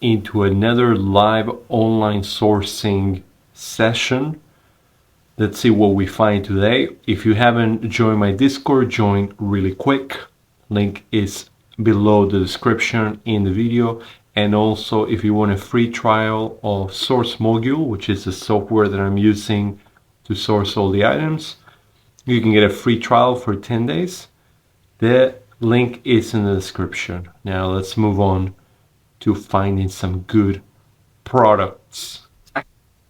into another live online sourcing session. Let's see what we find today. If you haven't joined my Discord, join really quick. Link is below the description in the video. And also, if you want a free trial of Source Mogul, which is the software that I'm using to source all the items, you can get a free trial for 10 days. The link is in the description. Now let's move on to finding some good products.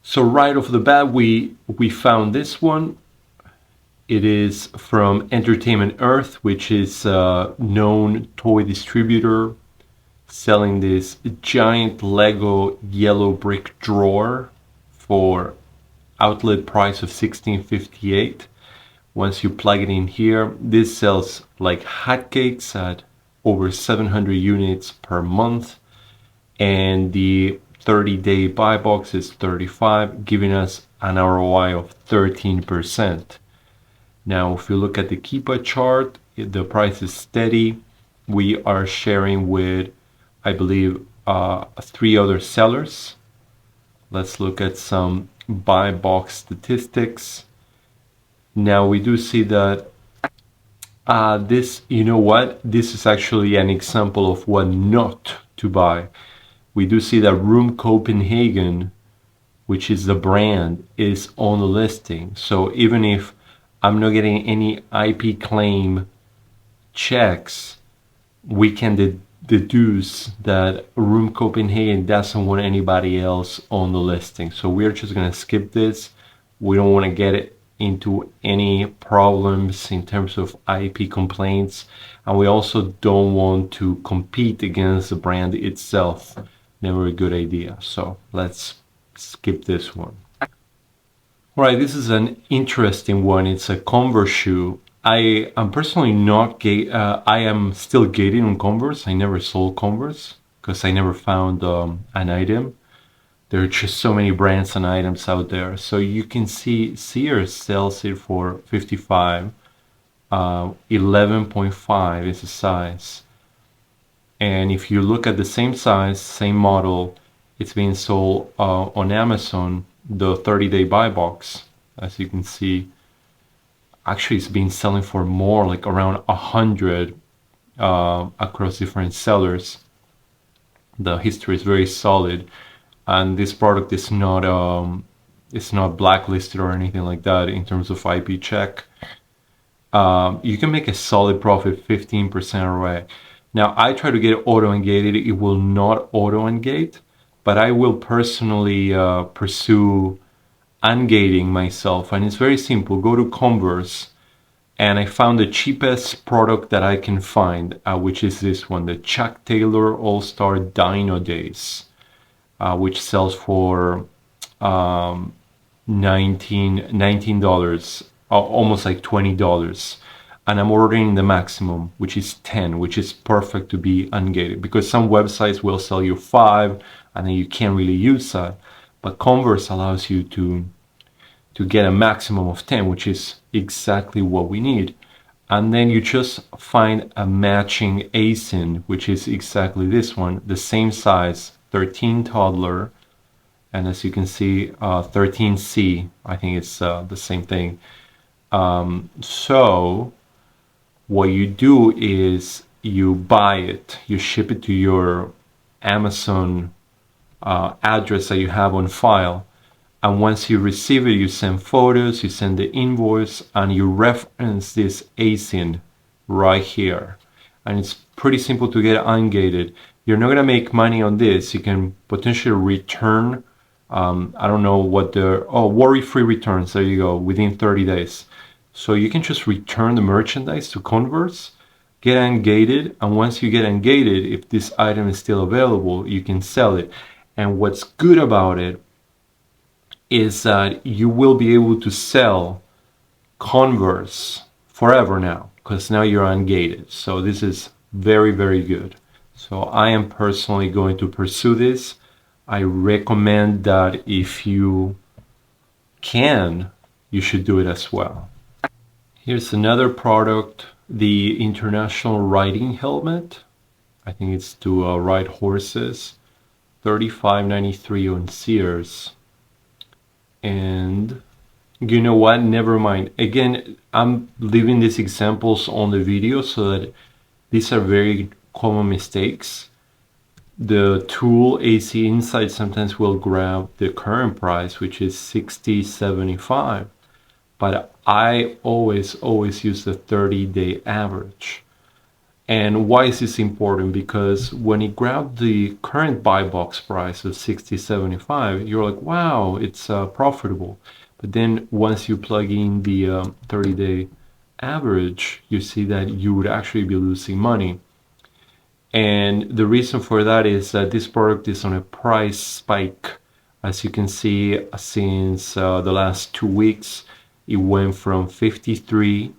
So right off the bat, we found this one. It is from Entertainment Earth, which is a known toy distributor selling this giant Lego yellow brick drawer for outlet price of $16.58. Once you plug it in here, this sells like hotcakes at over 700 units per month, and the 30-day buy box is $35, giving us an ROI of 13%. Now, if you look at the Keepa chart, the price is steady. We are sharing with, I believe, 3 other sellers. Let's look at some buy box statistics. Now, we do see that this, you know what? This is actually an example of what not to buy. We do see that Room Copenhagen, which is the brand, is on the listing. So even if I'm not getting any IP claim checks, we can deduce that Room Copenhagen doesn't want anybody else on the listing. So we're just gonna skip this. We don't want to get it into any problems in terms of IP complaints, and we also don't want to compete against the brand itself. Never a good idea. So let's skip this one. All right, this is an interesting one. It's a Converse shoe. I am personally not I am still gated on Converse. I never sold Converse because I never found an item. There are just so many brands and items out there. So you can see Sears sells it for $55. 11.5 is the size. And if you look at the same size, same model, it's being sold on Amazon, the 30-day buy box. As you can see, actually it's been selling for more, like around 100 across different sellers. The history is very solid, and this product is not it's not blacklisted or anything like that in terms of IP check. You can make a solid profit, 15% ROI. Now, I try to get auto-ungated. It will not auto-ungate, but I will personally pursue ungating myself. And it's very simple. Go to Converse, and I found the cheapest product that I can find, which is this one, the Chuck Taylor All-Star Dino Days, which sells for $19, almost like $20. And I'm ordering the maximum, which is 10, which is perfect to be ungated, because some websites will sell you 5 and then you can't really use that. But Converse allows you to get a maximum of 10, which is exactly what we need. And then you just find a matching ASIN, which is exactly this one, the same size, 13 toddler. And as you can see, 13C, I think it's the same thing. So what you do is you buy it, you ship it to your Amazon address that you have on file, and once you receive it, you send photos, you send the invoice, and you reference this ASIN right here. And it's pretty simple to get ungated. You're not gonna make money on this. You can potentially return, I don't know what the, worry-free returns, there you go, within 30 days. So you can just return the merchandise to Converse, get ungated, and once you get ungated, if this item is still available, you can sell it. And what's good about it is that you will be able to sell Converse forever now, because now you're ungated. So this is very, very good. So I am personally going to pursue this. I recommend that if you can, you should do it as well. Here's another product, the International Riding Helmet. I think it's to ride horses. $35.93 on Sears. And you know what? Never mind. Again, I'm leaving these examples on the video so that these are very common mistakes. The tool AC Insight sometimes will grab the current price, which is $60.75, but I always use the 30-day average. And why is this important? Because when you grab the current buy box price of $60.75, you're like, wow, it's profitable. But then once you plug in the 30-day average, you see that you would actually be losing money. And the reason for that is that this product is on a price spike. As you can see, since the last 2 weeks, it went from 53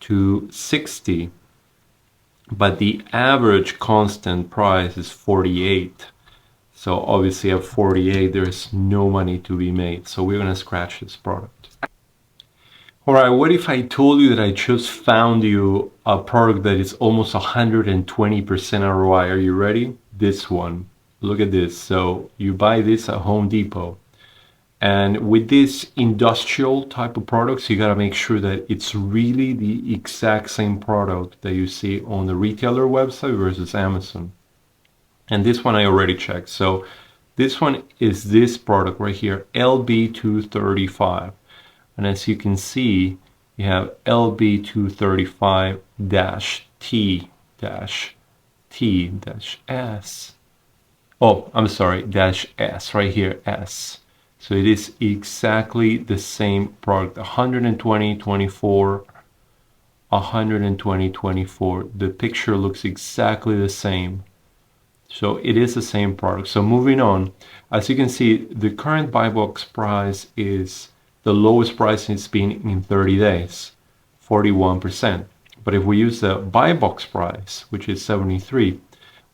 to 60. But the average constant price is 48. So obviously at 48, there's no money to be made. So we're gonna scratch this product. All right, what if I told you that I just found you a product that is almost 120% ROI? Are you ready? This one. Look at this. So you buy this at Home Depot. And with this industrial type of products, you got to make sure that it's really the exact same product that you see on the retailer website versus Amazon. And this one I already checked. So this one is this product right here, LB235. And as you can see, you have LB235-T-S. Oh, I'm sorry, -S right here, S. So it is exactly the same product, 120-24, 120-24. The picture looks exactly the same. So it is the same product. So moving on, as you can see, the current buy box price is the lowest price it's been in 30 days, 41%. But if we use the buy box price, which is 73,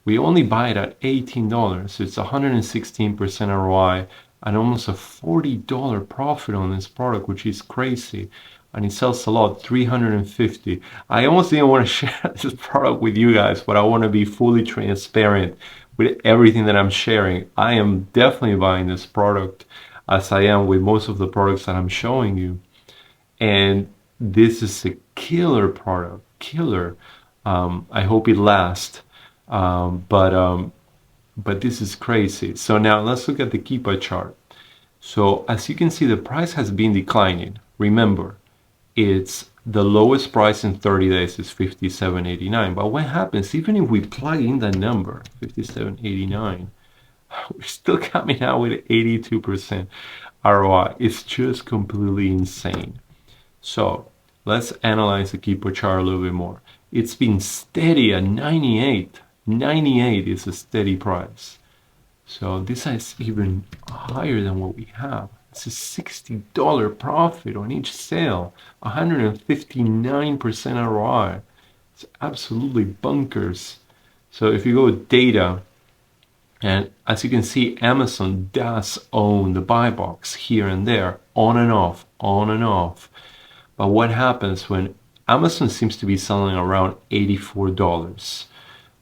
we only buy it at $18. So it's 116% ROI and almost a $40 profit on this product, which is crazy. And it sells a lot, 350. I almost didn't want to share this product with you guys, but I want to be fully transparent with everything that I'm sharing. I am definitely buying this product, as I am with most of the products that I'm showing you. And this is a killer product, killer. I hope it lasts. But this is crazy. So now let's look at the Keepa chart. So as you can see, the price has been declining. Remember, it's the lowest price in 30 days is $57.89. But what happens, even if we plug in that number, $57.89, we're still coming out with 82% ROI. It's just completely insane. So let's analyze the Keepa chart a little bit more. It's been steady at 98. 98 is a steady price. So this is even higher than what we have. It's a $60 profit on each sale, 159% ROI. It's absolutely bunkers. So if you go with data, and as you can see, Amazon does own the buy box here and there, on and off, on and off. But what happens when Amazon seems to be selling around $84?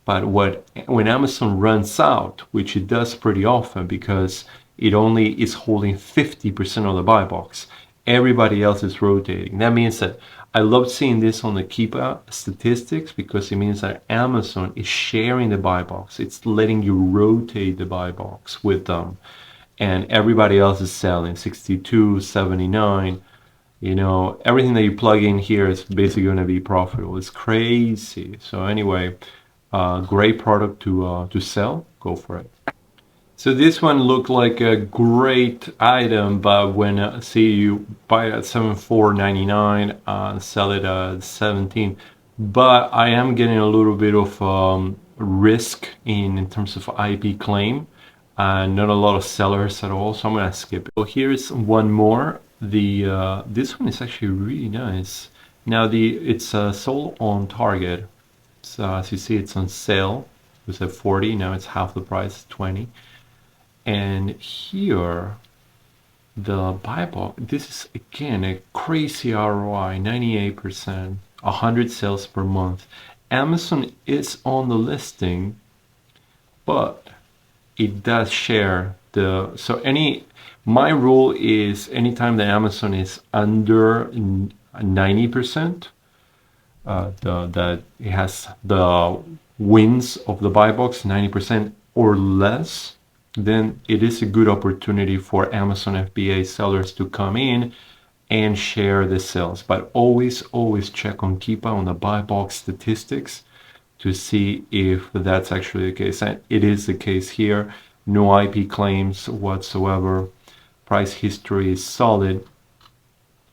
But when Amazon runs out, which it does pretty often because it only is holding 50% of the buy box, everybody else is rotating. That means that I love seeing this on the Keepa statistics because it means that Amazon is sharing the buy box. It's letting you rotate the buy box with them. And everybody else is selling 62, 79. You know, everything that you plug in here is basically going to be profitable. It's crazy. So anyway, great product to sell. Go for it. So this one looked like a great item, but when see you buy it at $74.99 and sell it at $17, but I am getting a little bit of risk in terms of IP claim and not a lot of sellers at all, so I'm gonna skip it. So here's one more. This one is actually really nice. Now it's sold on Target. So as you see, it's on sale. It was at 40, now it's half the price, 20. And here, the buy box, this is again a crazy ROI, 98%, 100 sales per month. Amazon is on the listing, but it does share the, so my rule is anytime that Amazon is under 90%, that it has the wins of the buy box 90% or less, then it is a good opportunity for Amazon FBA sellers to come in and share the sales. But always check on Keepa on the buy box statistics to see if that's actually the case. And it is the case here. No IP claims whatsoever. Price history is solid.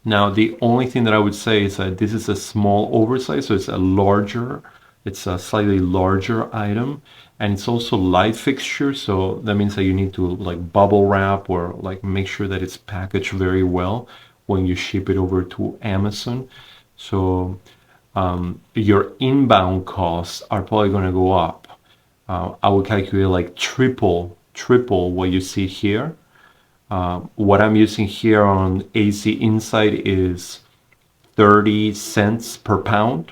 Now, the only thing that I would say is that this is a small oversize, so it's a slightly larger item, and it's also light fixture, so that means that you need to like bubble wrap or like make sure that it's packaged very well when you ship it over to Amazon. So your inbound costs are probably going to go up. I would calculate like triple what you see here. What I'm using here on AC Insight is 30 cents per pound,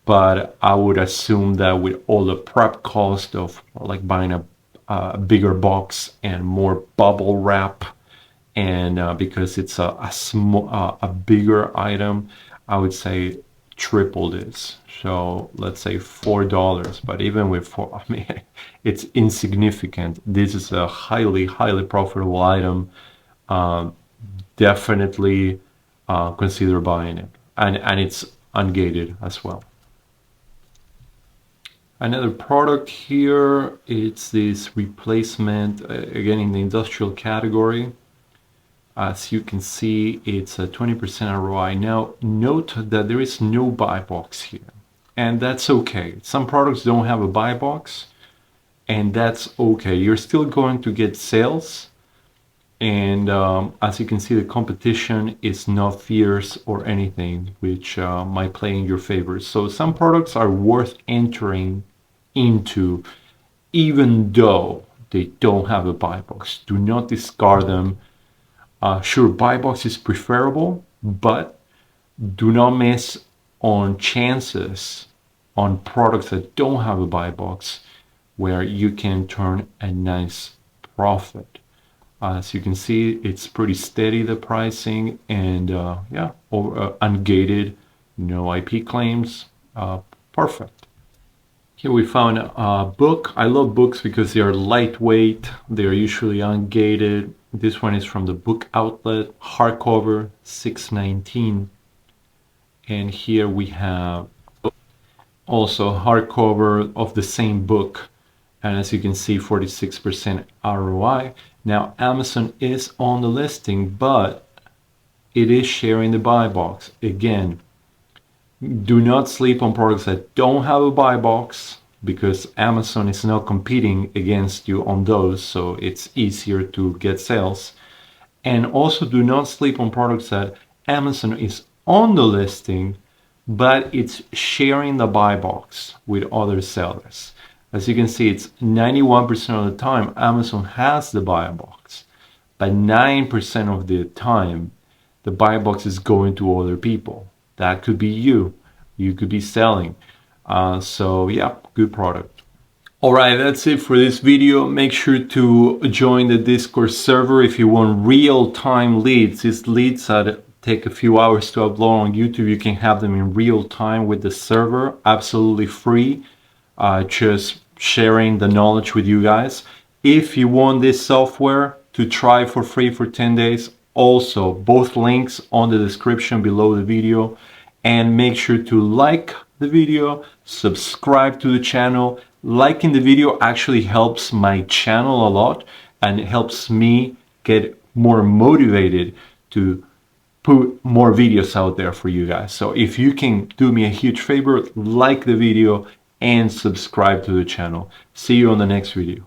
but I would assume that with all the prep cost of like buying a bigger box and more bubble wrap, and because it's a bigger item, I would say triple this. So let's say $4, but even with $4, I mean, it's insignificant. This is a highly profitable item. Definitely consider buying it, and it's ungated as well. Another product here, it's this replacement, again in the industrial category. As you can see, it's a 20% ROI. Now, note that there is no buy box here, and that's okay. Some products don't have a buy box, and that's okay. You're still going to get sales, and as you can see, the competition is not fierce or anything, which might play in your favor. So some products are worth entering into, even though they don't have a buy box. Do not discard them. Sure, buy box is preferable, but do not miss on chances on products that don't have a buy box where you can turn a nice profit. As you can see, it's pretty steady, the pricing, and yeah, ungated, no IP claims, perfect. Here we found a book. I love books because they are lightweight, they're usually ungated. This one is from the Book Outlet, hardcover, $6.19. And here we have also hardcover of the same book. And as you can see, 46% ROI. Now, Amazon is on the listing, but it is sharing the buy box. Again, do not sleep on products that don't have a buy box, because Amazon is not competing against you on those, so it's easier to get sales. And also do not sleep on products that Amazon is on the listing, but it's sharing the buy box with other sellers. As you can see, it's 91% of the time Amazon has the buy box, but 9% of the time the buy box is going to other people. That could be you. You could be selling. So yeah, good product. All right, that's it for this video. Make sure to join the Discord server if you want real-time leads. These leads that take a few hours to upload on YouTube, you can have them in real time with the server, absolutely free. Just sharing the knowledge with you guys. If you want this software to try for free for 10 days, also both links on the description below the video. And make sure to like the video, subscribe to the channel. Liking the video actually helps my channel a lot, and it helps me get more motivated to put more videos out there for you guys. So if you can do me a huge favor, like the video and subscribe to the channel. See you on the next video.